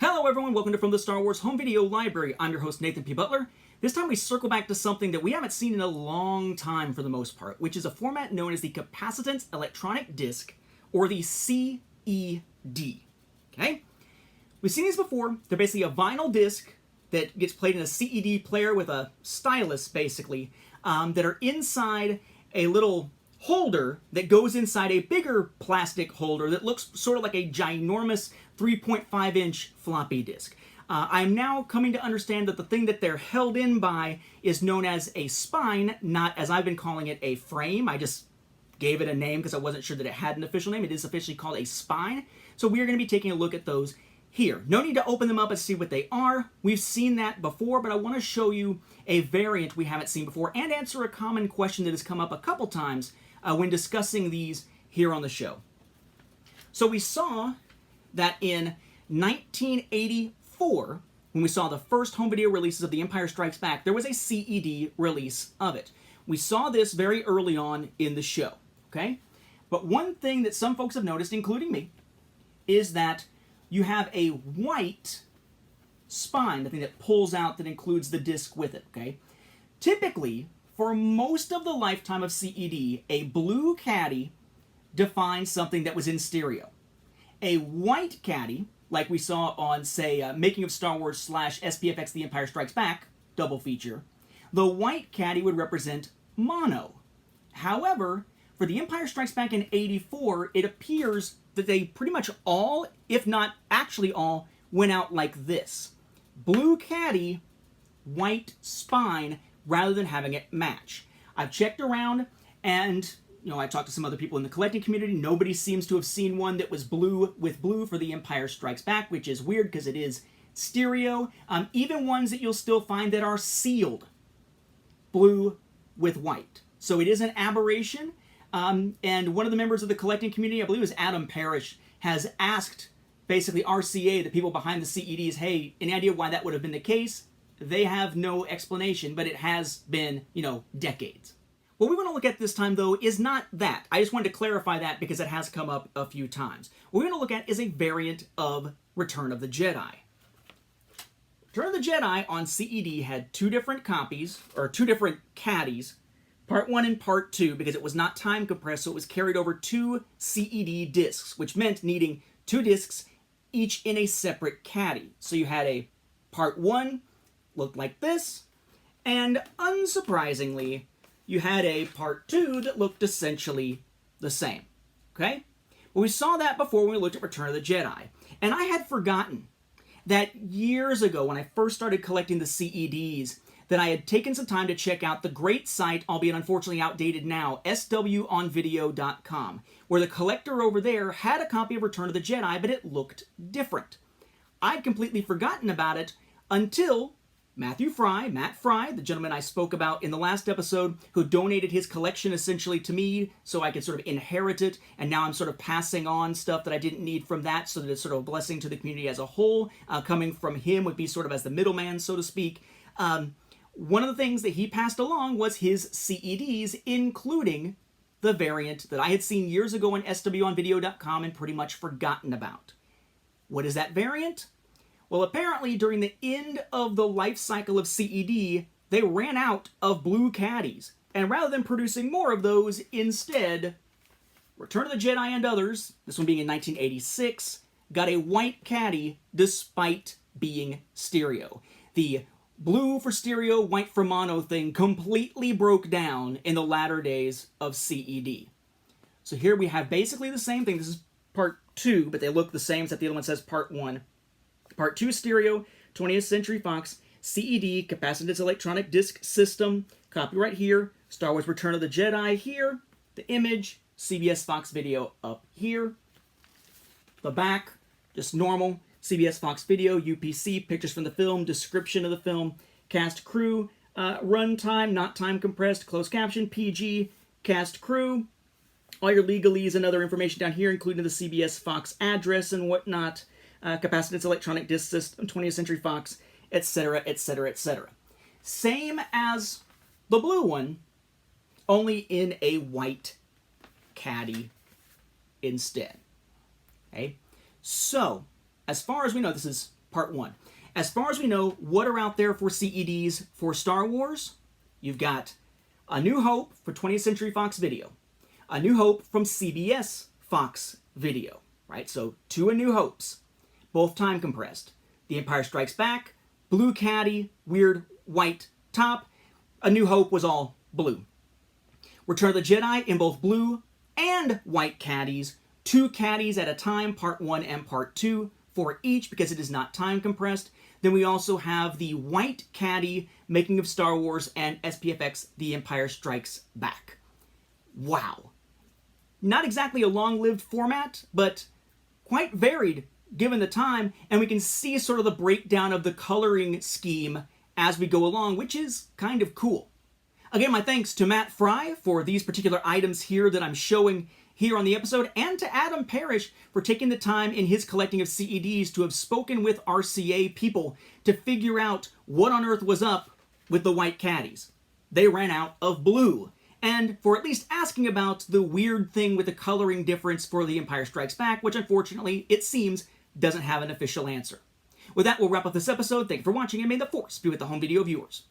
Hello everyone, welcome to From the Star Wars Home Video Library. I'm your host Nathan P. Butler. This time we circle back to something that we haven't seen in a long time for the most part, which is a format known as the Capacitance Electronic Disc, or the CED. Okay? We've seen these before. They're basically a vinyl disc that gets played in a CED player with a stylus, basically, that are inside a little holder that goes inside a bigger plastic holder that looks sort of like a ginormous 3.5-inch floppy disk. I'm now coming to understand that the thing that they're held in by is known as a spine, not, as I've been calling it, a frame. I just gave it a name because I wasn't sure that it had an official name. It is officially called a spine. So we are going to be taking a look at those here. No need to open them up and see what they are. We've seen that before, but I want to show you a variant we haven't seen before and answer a common question that has come up a couple times when discussing these here on the show. So we saw that in 1984, when we saw the first home video releases of The Empire Strikes Back, there was a CED release of it. We saw this very early on in the show, okay? But one thing that some folks have noticed, including me, is that you have a white spine, the thing that pulls out that includes the disc with it, okay? Typically, for most of the lifetime of CED, a blue caddy defines something that was in stereo. A white caddy, like we saw on, say, Making of Star Wars / SPFX The Empire Strikes Back, double feature, the white caddy would represent mono. However, for The Empire Strikes Back in '84, it appears that they pretty much all, if not actually all, went out like this. Blue caddy, white spine, rather than having it match. I've checked around, and I talked to some other people in the collecting community. Nobody seems to have seen one that was blue with blue for The Empire Strikes Back, which is weird because it is stereo. Even ones that you'll still find that are sealed, blue with white. So it is an aberration. And one of the members of the collecting community, I believe it was Adam Parrish, has asked basically RCA, the people behind the CEDs, hey, any idea why that would have been the case? They have no explanation, but it has been, decades. What we want to look at this time, though, is not that. I just wanted to clarify that because it has come up a few times. What we're going to look at is a variant of Return of the Jedi. Return of the Jedi on CED had two different copies, or two different caddies, Part 1 and Part 2, because it was not time compressed, so it was carried over two CED discs, which meant needing two discs, each in a separate caddy. So you had a Part 1, looked like this, and unsurprisingly, you had a Part 2 that looked essentially the same, okay? Well, we saw that before when we looked at Return of the Jedi, and I had forgotten that years ago when I first started collecting the CEDs, that I had taken some time to check out the great site, albeit unfortunately outdated now, swonvideo.com, where the collector over there had a copy of Return of the Jedi, but it looked different. I'd completely forgotten about it until Matt Fry, the gentleman I spoke about in the last episode, who donated his collection essentially to me so I could sort of inherit it, and now I'm sort of passing on stuff that I didn't need from that so that it's sort of a blessing to the community as a whole. Coming from him would be sort of as the middleman, so to speak. One of the things that he passed along was his CEDs, including the variant that I had seen years ago on swonvideo.com and pretty much forgotten about. What is that variant? Well, apparently during the end of the life cycle of CED, they ran out of blue caddies. And rather than producing more of those, instead, Return of the Jedi and others, this one being in 1986, got a white caddy despite being stereo. The blue for stereo, white for mono thing completely broke down in the latter days of CED. So here we have basically the same thing. This is Part 2, but they look the same, except the other one says Part 1. Part 2 stereo, 20th Century Fox, CED, Capacitance Electronic Disc System, copyright here, Star Wars Return of the Jedi here, the image, CBS Fox Video up here. The back, just normal, CBS Fox Video, UPC, pictures from the film, description of the film, cast crew, runtime, not time compressed, closed caption, PG, cast crew, all your legalese and other information down here, including the CBS Fox address and whatnot, Capacitance Electronic Disc System, 20th Century Fox, etc., etc., etc. Same as the blue one, only in a white caddy instead. Okay? So, as far as we know, this is Part 1. As far as we know, what are out there for CEDs for Star Wars? You've got A New Hope for 20th Century Fox Video. A New Hope from CBS Fox Video. Right, so 2 A New Hopes. Both time compressed. The Empire Strikes Back, blue caddy, weird white top. A New Hope was all blue. Return of the Jedi in both blue and white caddies. 2 caddies at a time, Part 1 and Part 2 for each because it is not time compressed. Then we also have the white caddy, Making of Star Wars, and SPFX, The Empire Strikes Back. Wow. Not exactly a long-lived format, but quite varied given the time, and we can see sort of the breakdown of the coloring scheme as we go along, which is kind of cool. Again, my thanks to Matt Fry for these particular items here that I'm showing here on the episode, and to Adam Parrish for taking the time in his collecting of CEDs to have spoken with RCA people to figure out what on earth was up with the white caddies. They ran out of blue. And for at least asking about the weird thing with the coloring difference for The Empire Strikes Back, which unfortunately, it seems, doesn't have an official answer. With that, we'll wrap up this episode. Thank you for watching, and may the Force be with the home video viewers.